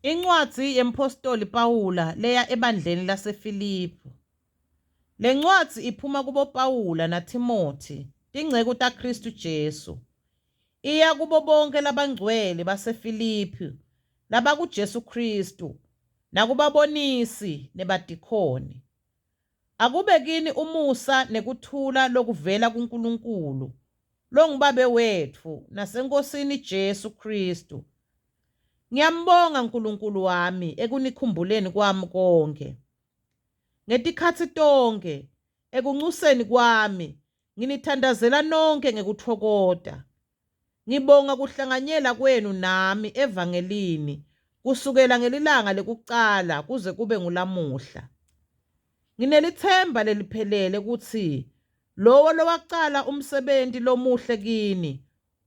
Incwadi yempostoli Pawula leya ebandleni laseFilipi. Le ncwadi iphuma kubo Pawula naTimothi, tingceku taKristu Jesu. Iya kubo bonke labangcwele baseFilipi labakuJesu Kristu nakubabonisi nebadikhoni. Akube kini umusa nekuthula lokuvela kuNkulunkulu, longuBabe wethu naseNkosini Jesu Kristu. Ngiyambonga uNkulunkulu wami ekunikhumbuleni kwami konke. Ngetikhathi tonke ekunxuseni kwami nginithandazela nonke ngekuthokoda. Ngibonga kuhlanganyela kwenu nami evangelini kusukela ngelilanga lekucala kuze kube ngulamuhla. Nginelithemba leliphelele ukuthi lowo lowaqala umsebenzi lomuhle kini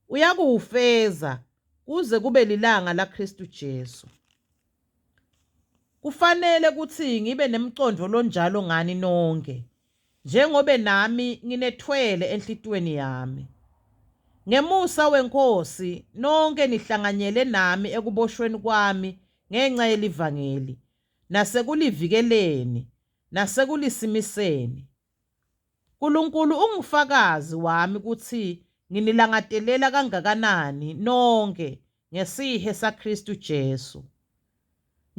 uyakuwufeza kuze kube lilanga laKristu Jesu. Kufanele ukuthi ngibe nemicondvo lonjalo ngani nonke, njengobe nami nginethwele enhlitiyweni yami. Ngemusa weNkosi nonke nihlanganyele nami ekuboshweni kwami ngenxa yelivangeli, nasekulivikeleni, nasekulisimiseni. uNkulunkulu ungufakazi wami ukuthi nginilangatelela kangakanani nonke ngesihe saKristu Jesu.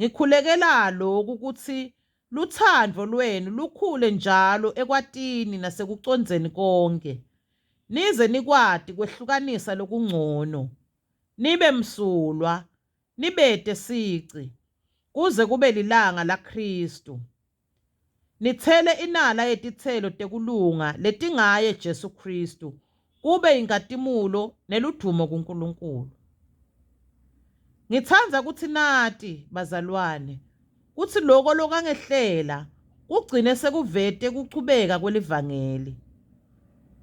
Ngikhulekela lokhu ukuthi luthando lwenu lukhule njalo ekwatini nasekucondzeni konke, nize nikwati kwehlukanisa lokungcono, nibe msulwa, nibete sici, kuze kube lilanga laKristu. Nithele inala yetitselo tekulunga letingaye Jesu Kristu, kube inkatimulo neludumo kuNkulunkulu. Ngitsandza kutsi nati, bazalwane, kutsi loko lokangehlela kugcine sekuvete kuchubeka kwelivangeli.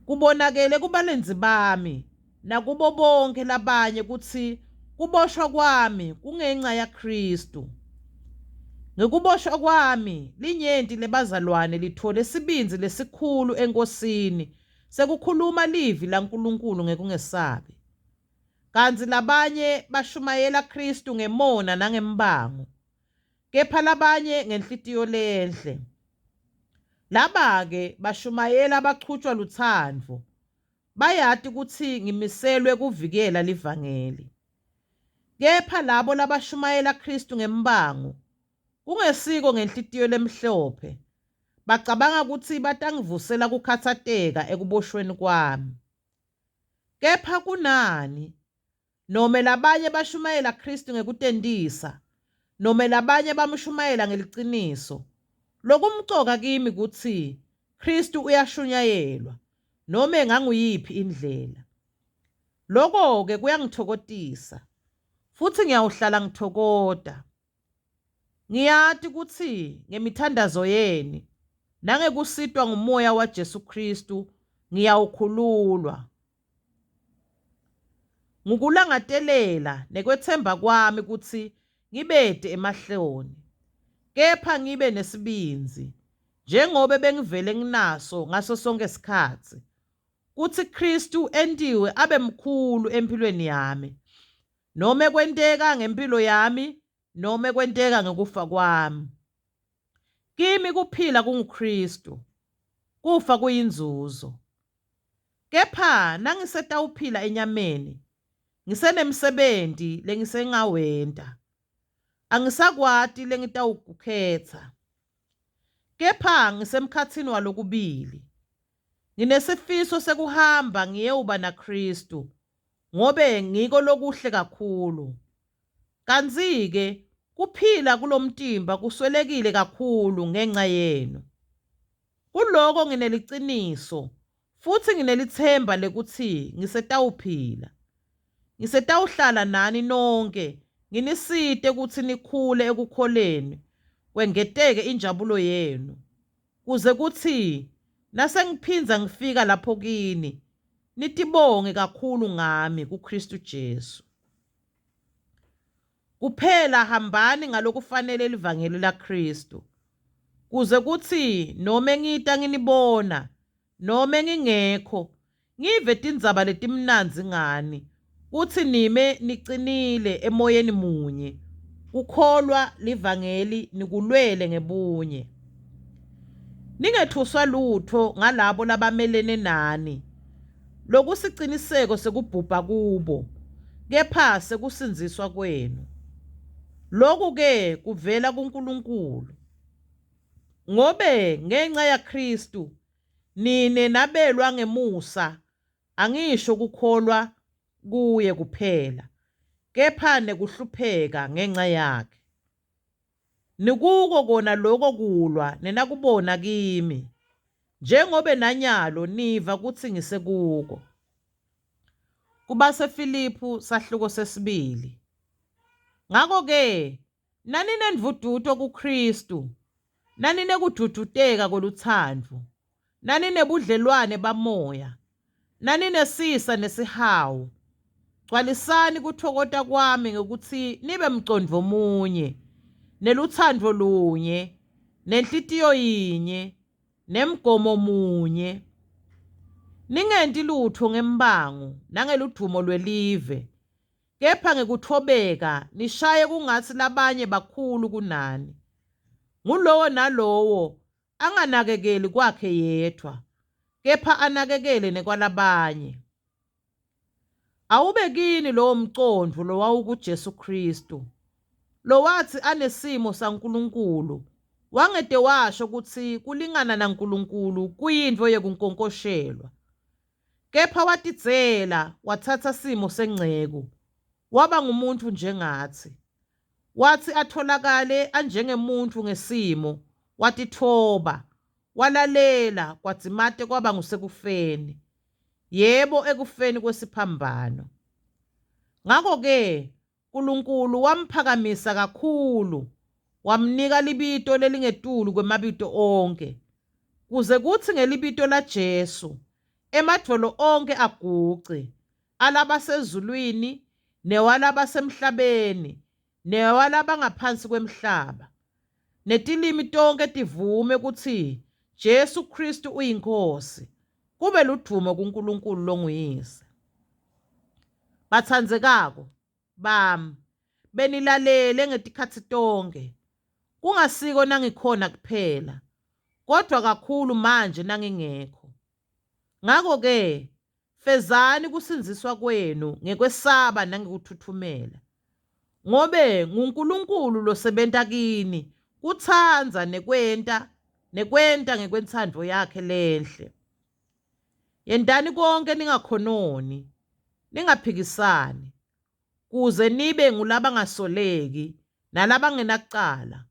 Kubonakele kubalenzi bami nakubo bonke labanye kutsi kuboshwa kwami kungenxa yaKristu. Ngekuboshwa kwami linyenti lebazalwane lithole sibinzi lesikhulu eNkosini sekukhuluma livi laNkulunkulu ngekungesabi. Kanzi labanye bashumayela Kristu ngemona nangembango, kepha labanye ngenhlitiyo lenhle. Laba-ke bashumayela abachutshwa lutsandvo, bayati kutsi ngimiselwe kuvikela livangeli. Kepha labo labashumayela Kristu ngembango, kungesiko ngenhlitiyo lemhlophe, bacabanga kutsi batangivusela kukhatsateka ekuboshweni kwami. Kepha kunani, nome labanye bashumayela Kristu ngekutendisa, nome labanye bamshumayela ngeliciniso, lokumcoka kimi kutsi Kristu uyashunyayelwa, nome nganguyiphi indlela. Loko-ke kuyangithokozisa, futhi ngiyawuhlala ngithokoda. Ngiyati kutsi ngemithandazo yeni, nangekusitwa ngumoya waJesu Kristu, ngiyawukhululwa. Ngukulangatelela nekwethemba kwami kutsi ngibete emahloni, kepha ngibe nesibinzi, njengobe bengivele nginaso ngaso sonke isikhatsi, kutsi Kristu entiwe abe mkhulu empilweni yami, nome kwenteka ngempilo yami, nome kwenteka ngekufa kwami. Kimi kuphila kunguKristu, kufa kuyinzuzo. Kepha nangisetawuphila enyameni, ngisenemsebenti lengisengawenta, angisakwati lengitawukhetsa. Kepha ngisemkhatsini walokubili, nginesifiso sekuhamba ngiyewuba naKristu, ngobe ngiko lokuhle kakhulu. Kanzi-ke kuphila kulomtimba kuswelekile kakhulu ngenxa yenu. Kuloko ngineliciniso, futhi nginelithemba lekuthi ngisetawuphila. Ngisetawuhlala nani nonke, nginisite kutsi nikhule ekukholeni, kwengeteke injabulo yenu, kuze kuthi nasengiphindza ngifika lapho kini, nitibonge kakhulu ngami kuKristu Jesu. Kuphela hambani ngalokufanele livangeli laKristu, kuze kuthi nome ngita nginibona, nome ngingekho, ngive tindzaba letimnandzi ngani, kutsi nime nicinile emoyeni munye, kukholwa livangeli nikulwele ngebunye. Ningethuswa lutho ngalabo labamelene nani. Lokusiciniseko sekubhubha kubo, kepha sekusinziswa kwenu. Lokhu-ke kuvela kuNkulunkulu. Ngobe ngenxa yaKristu nine nabelwa ngemusa, angisho kukholwa kuye kuphela, kepha nekuhlupheka ngenxa yakhe. Nikuko kona lokho kulwa nenakubona kimi, njengobe nanyalo niva kuthi ngisekuko. KubaseFiliphu sahluko 2. Ngakho-ke naninenvuduto kuKristu, naninekududuteka koluthando, naninebudlelwane bamoya, naninesisa nesihawu, gcwalisani kuthokota kwami ngokuthi nibe mcondvo munye, neluthando lunye, nenhlitiyo yinye, nemgomo munye. Ningenti lutho ngembango nangeludumo lwelive, kepha ngekuthobeka nishaye kungathi labanye bakhulu kunani. Ngulowo nalowo anganakekeli kwakhe yedwa, kepha anakekele nekwalabanye. Awube kini lowo mcondvo lowawukuJesu Kristu, lowathi anesimo saNkulunkulu, wangete washo ukuthi kulingana naNkulunkulu kuyintfo yekunkonkoshelwa. Kepha watidzela, wathatha simo sengcebo, waba ngumuntu njengathi. Wathi atholakale anjengemuntu ngesimo, watithoba, walalela, kwadzimate kwaba ngusekufeni. Yebo, ekufeni kwesiphambano. Ngakho-ke uNkulunkulu wamphakamisa kakhulu, wamnika libito lelingetulu kwemabito onke, kuze kuthi ngelibito laJesu emadvolo onke aguce, alabasezulwini newalabasemhlabeni newalabangaphansi kwemhlaba, netilimi tonke tivume ukuthi Jesu Kristu uyinkosi, kube ludumo kuNkulunkulu longuyise. Bathandzekako bami, benilalele ngetikhatsi tonke, kungasiko nangikhona kuphela, kodwa kakhulu manje nangingekho. Ngakho-ke fezani kusinziswa kwenu ngekwesaba nangekuthuthumela, ngobe nguNkulunkulu losebenta kini kutsanza nekwenta ngekwentsandvo yakhe lenhle. Yentani konke ningakhononi, ningaphikisani, kuze nibe ngulabangasoleki nalabangenacala,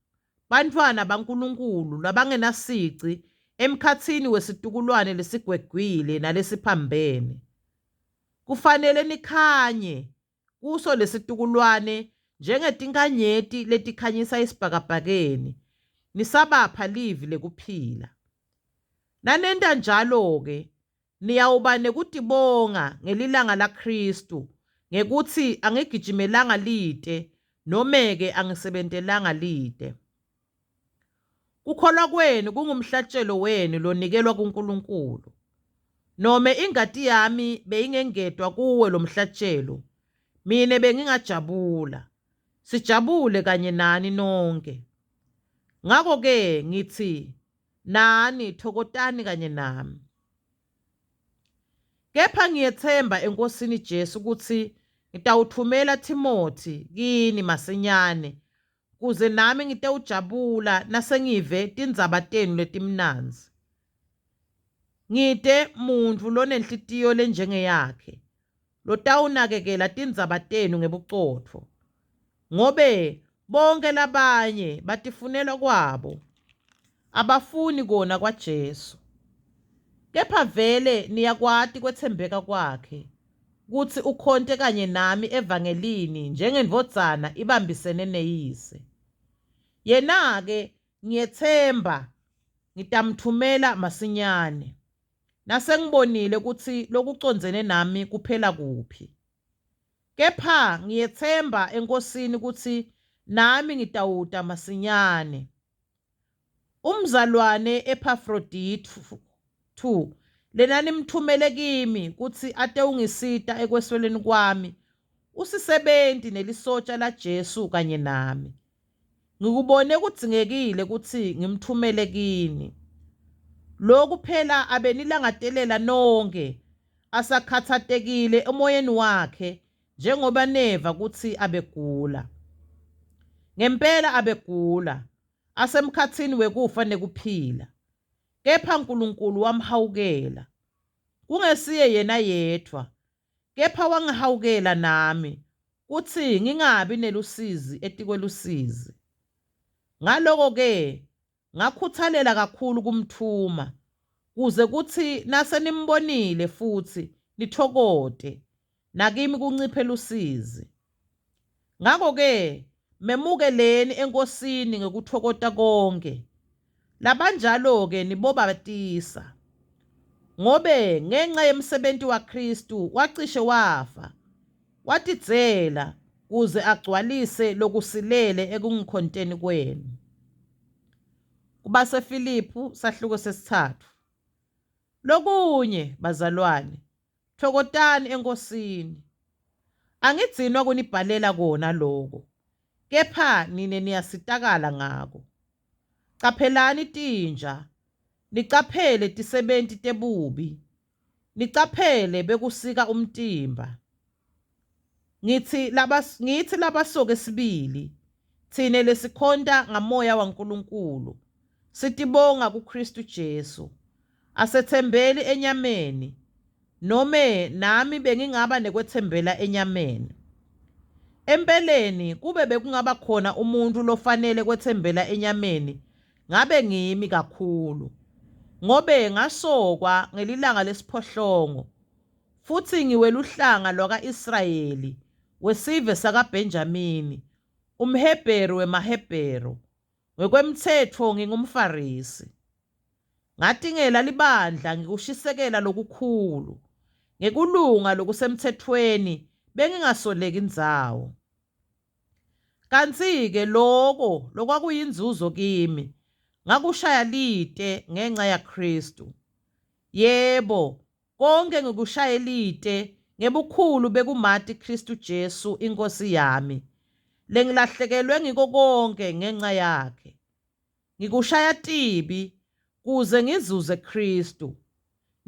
bantfwana baNkulunkulu labangenasici emkhatsini wesitukulwane lesigwegwile nalesiphambene. Kufanele nikhanye kuso lesitukulwane njengetinkanyeti letikhanyisa esibhakabhakeni, nisabapha livi lekuphila. Nanenta njalo-ke niyawuba nekutibonga ngelilanga laKristu, ngekuthi angigijimelanga lite nome-ke angisebentelanga lite. Kukholwa kwenu kungumhlatshelo wenu lonikelwa kuNkulunkulu. Nome ingati yami beyingengedwa kuwe lo mhlatshelo, mine bengingajabula, sijabule kanye nani nonke. Ngakho-ke ngithi nani thokotani kanye nami. Kepha ngiyethemba eNkosini Jesu ukuthi ngitawuthumela Timothi kini masinyane, kuze nami ngitewujabula nasengive tindzaba tenu letimnanzi. Ngite muntfu lonenhlitiyo lenjengeyakhe, lotawunakekela tindzaba tenu ngebucotfo, ngobe bonke labanye batifunela kwabo, abafuni kona kwa Jesu. Kepha vele niyakwati kwetsembeka kwakhe, kutsi ukhonte kanye nami evangelini njengendvodzana ibambisene neyise. Yena-ke ngiyethemba ngitamthumela masinyane, nasengibonile kutsi lokucondzene nami kuphela kuphi. Kepha ngiyethemba eNkosini kutsi nami ngitawuta masinyane. Umzalwane Epafroditu lena nimthumele kimi kutsi atewungisita ekwesweleni kwami, usisebenti nelisotsha laJesu kanye nami. Ngikubone kudzingekile ukuthi ngimthumele kini. Lokhu phela abenilangatelela nonke asakhathatekile emoyeni wakhe njengoba neva kuthi abegula. Ngempela abegula, asemkhathini wekufa nekuphila. Kepha uNkulunkulu wamhawukela. Kungesiye yena yedwa, kepha wangihawukela nami kuthi ngingabi nelusizi etikwelusizi. Ngaloko-ke ngakhuthalela kakhulu kumthuma kuze kuthi nase nimbonile futhi nithokote nakimi kunciphe lusizi. Ngakho-ke memukeleni enkosini ngekuthokota konke. Labanjalo-ke nibobatisa. Ngobe ngenxa yemsebenti waKristu wacishe wafa, watidzela kuze agcwalise lokusilele ekungikhonteni kwenu. KubaseFiliphu sahluko 3. Lokunye bazalwane, thokotani enkosini. Angidzinwa kunibhalela kona lokho, kepha nine niyasitakala ngako. Caphelani tinja, nicaphele tisebenti tebubi, nicaphele bekusika umtimba. Ngithi labasoke sibili, thine lesikhonta ngamoya waNkulunkulu, sitibonga kuKristu Jesu, asethembeli enyameni, nome nami bengingaba nekwethembela enyameni. Empeleni kube bekungaba khona umuntu lofanele kwethembela enyameni, ngabe ngimi kakhulu. Ngobe ngasokwa ngelilanga lesiphohlongo, futhi ngiweluhlanga lwaka-Israyeli, wesive sakaBenjamini, umHebheru wemaHebheru, ngokwemthetho ngingumFarisi. Ngatingela libandla ngikushisekela lokukhulu, ngekulunga lokusemthethweni bengingasoleki indzawo. Kanti-ke loko lokwakuyinzuzo kimi, ngakushaya lite ngenxa yaKristu. Yebo, konke ngikushaye lite ngebukhulu bekumati Kristu Jesu inkosi yami, lengilahlekelwe ngiko konke ngenxa yakhe. Ngikushaya tibi kuze ngizuze Kristu,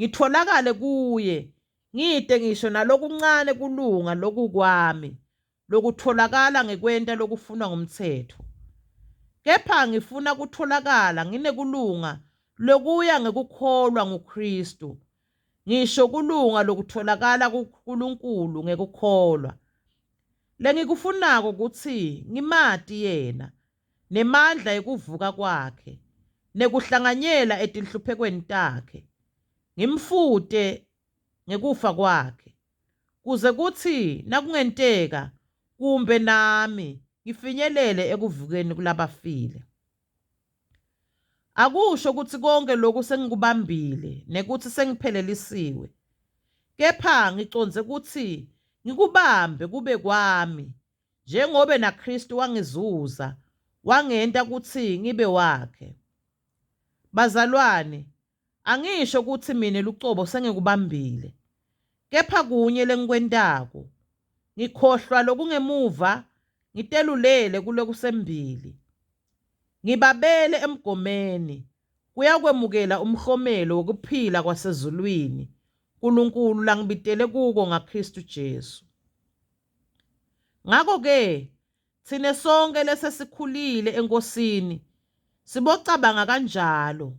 ngitholakale kuye, ngide ngisho nalokuncane kulunga lokukwami, lokutholakala ngekwenta lokufunwa ngumthetho. Kepha ngifuna kutholakala nginekulunga lokuya ngekukholwa nguKristu, ngisho kulunga lokutholakala kuNkulunkulu ngekukholwa. Lengikufunako ukuthi ngimati yena, nemandla ekuvuka kwakhe, nekuhlanganyela etinhluphekweni takhe, ngimfute ngekufa kwakhe, kuze kuthi nakungenteka kumbe nami ngifinyelele ekuvukeni kulabafile. Akusho ukuthi konke lokhu sengikubambile nekuthi sengiphelelisiwe, kepha ngiconze ukuthi ngikubambe kube kwami, njengobe naKristu wangizuza, wangenta ukuthi ngibe wakhe. Bazalwane, angisho ukuthi mina lucobo sengikubambile, kepha kunye lengikwentako, ngikhohlwa lokungemuva, ngitelulele kulokusembili. Ngibabele emgomeni, kuyakwemukela umhlomelo wokuphila kwasezulwini, uNkulunkulu langibitele kuko ngaKristu Jesu. Ngakho-ke, thine sonke lesesikhulile enkosini, sibocabanga kanjalo,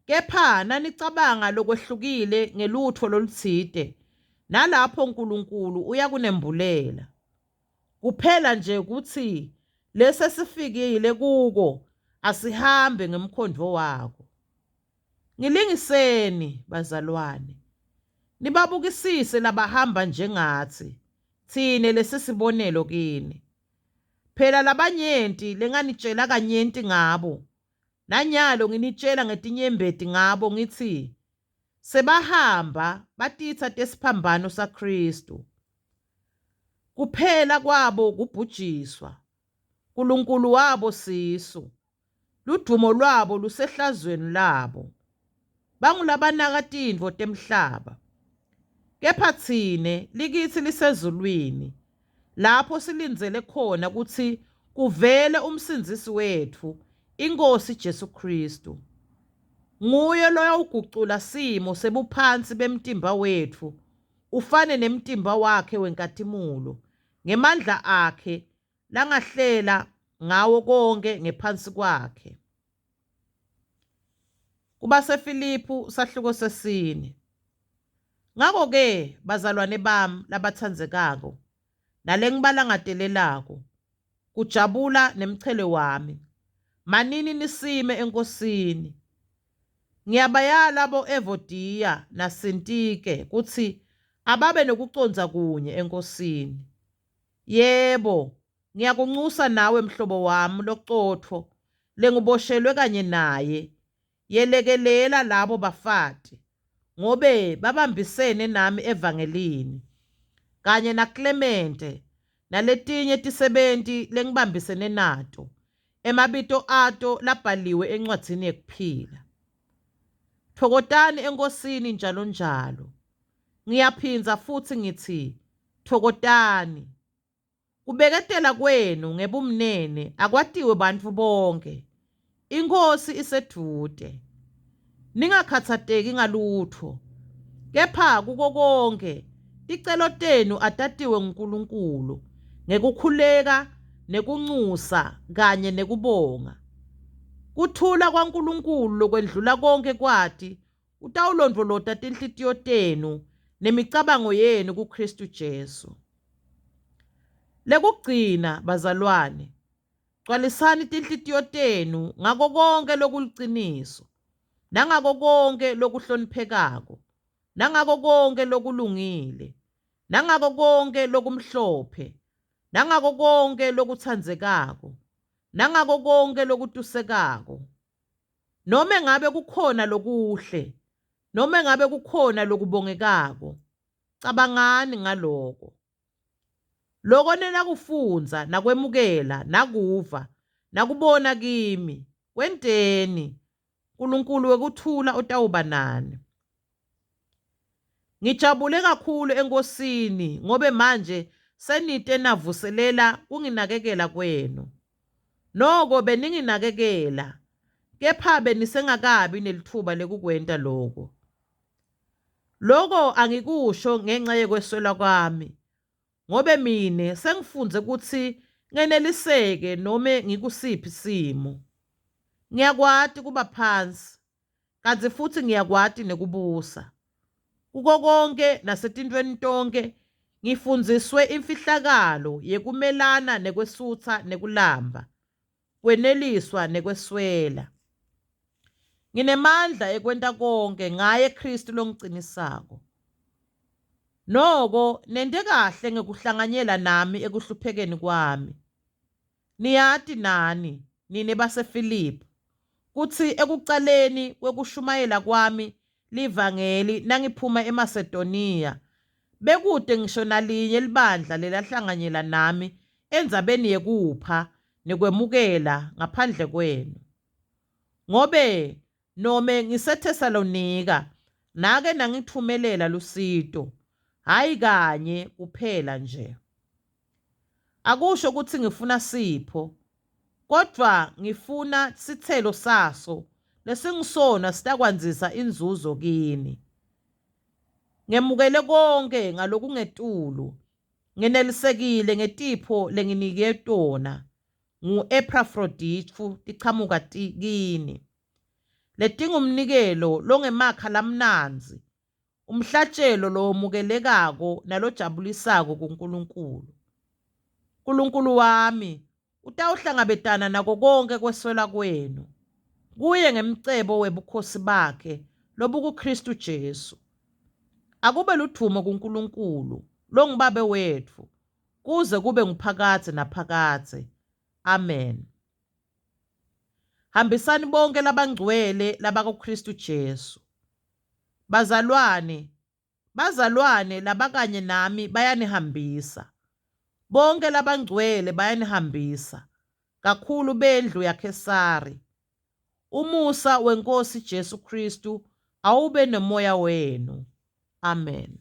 kepha nanicabanga lokwehlukile ngelutho lolutsite, nalapho uNkulunkulu uyakunembulela. Kuphela nje ukuthi lesesifikile kuko asihambe ngemkhondvo wako. Ngilingiseni bazalwane, nibabukisise labahamba njengathi, thine lesisibonelo kini. Phela labanyenti lenganitshela kanyenti ngabo, nanyalo nginitshela ngetinyembeti ngabo ngithi, sebahamba batitsa tesiphambano saKristu. Kuphela kwabo kubhujiswa, uNkulunkulu wabo sisu, ludumo lwabo lusehlazweni labo. Bangulabanaka tintfo temhlaba, kepha thine likithi lisezulwini, lapho silindzele khona ukuthi kuvele umsindisi wethu, iNkosi Jesu Kristu. Nguye loyawugucula simo sebuphansi bemtimba wethu ufane nemtimba wakhe wenkazimulo ngemandla akhe langahlela ngawo konke ngephansi kwakhe. KubaseFilipi sahluko sesine. Ngakho-ke bazalwane bami labathandzekako nalengibalangadelelako, kujabula nemchele wami, manini nisime eNkosini. Ngiyabayala bo-Evodiya naSintike kuthi ababe nokuconza kunye eNkosini. Yebo, ngiyakunxusa nawe mhlobo wami loqotho lengiboshelwe kanye naye. Yelekelela labo bafati ngobe babambisene nami evangelini, kanye naKlemente naletinye tisebenti lengibambisene nato, emabito ato labhaliwe encwadzini yekuphila. Thokotani eNkosini njalo njalo. Ngiyaphindza futhi ngithi thokotani. Kubeketela kwenu ngebumnene akwatiwe bantfu bonke. iNkosi iseduze. Ningakhatsateki ngalutho, kepha kuko konke ticelo tenu atatiwe nguNkulunkulu ngekukhuleka nekunxusa kanye nekubonga. Kuthula kwaNkulunkulu lokwendlula konke kwati utawulondvolota tinhlitiyo tenu nemicabango yenu kuKristu Jesu. Lekugcina bazalwane, gcwalisani tinhlitiyo tenu ngako konke lokuliciniso, nangako konke lokuhloniphekako, nangako konke lokulungile, nangako konke lokumhlophe, nangako konke lokutsandzekako, nangako konke lokutusekako. Nome ngabe kukhona lokuhle, nome ngabe kukhona lokubongekako, cabangani ngaloko. Loko nenakufundza nakwemukela nakuva nakubona kimi, kwenteni. Nkulunkulu wekuthula utawuba nani. Ngijabule kakhulu eNkosini ngobe manje senite navuselela kunginakekela kwenu. Noko beninginakekela, kepha benisengakabi nelithuba lekukwenta loko. Loko angikusho ngenxa yekweswela kwami, ngobe mine sengifunze ukuthi ngeneliseke nome ngikusiphi simo. Ngiyakwati kuba phansi, kanti futhi ngiyakwati nekubusa. Kuko konke nasetintweni tonke ngifundziswe imfihlakalo yekumelana nekwesutha nekulamba, kweneliswa nekweswela. Nginemandla ekwenta konke ngaye Kristu longiqinisako. Noko nente kahle ngekuhlanganyela nami ekuhluphekeni kwami. Niyati nani, nine baseFilipi, kuthi ekucaleni kwekushumayela kwami livangeli nangiphuma eMasedoniya, bekude ngisho nalinye libandla lelahlanganyela nami endzabeni yekupha nekwemukela ngaphandle kwenu. Ngobe nome ngiseThesalonika nake nangithumelela lusito, hayi kanye kuphela nje. Akusho ukuthi ngifuna sipho, kodvwa ngifuna sithelo saso lesingisona sitakwandzisa inzuzo kini. Ngemukele konke ngalokungetulu, ngenelisekile ngetipho lenginike tona ngu-Epafroditu tichamuka kini. Letingumnikelo longemakha lamnanzi, umhlatshelo lomukelekako nalojabulisako kuNkulunkulu. Nkulunkulu wami utawuhlangabetana nako konke kweswela kwenu, kuye ngemcebo webukhosi bakhe lobukuKristu Jesu. Akube ludumo kuNkulunkulu longuBaba wetfu, kuze kube nguphakatsi naphakatsi. Amen. Hambisani bonke labangcwele labakuKristu Jesu. Bazalwane labakanye nami bayanihambisa. Bonke labangcwele bayanihambisa, kakhulu bendlu yaKhesari. Umusa weNkosi Jesu Kristu awube nomoya wenu. Amen.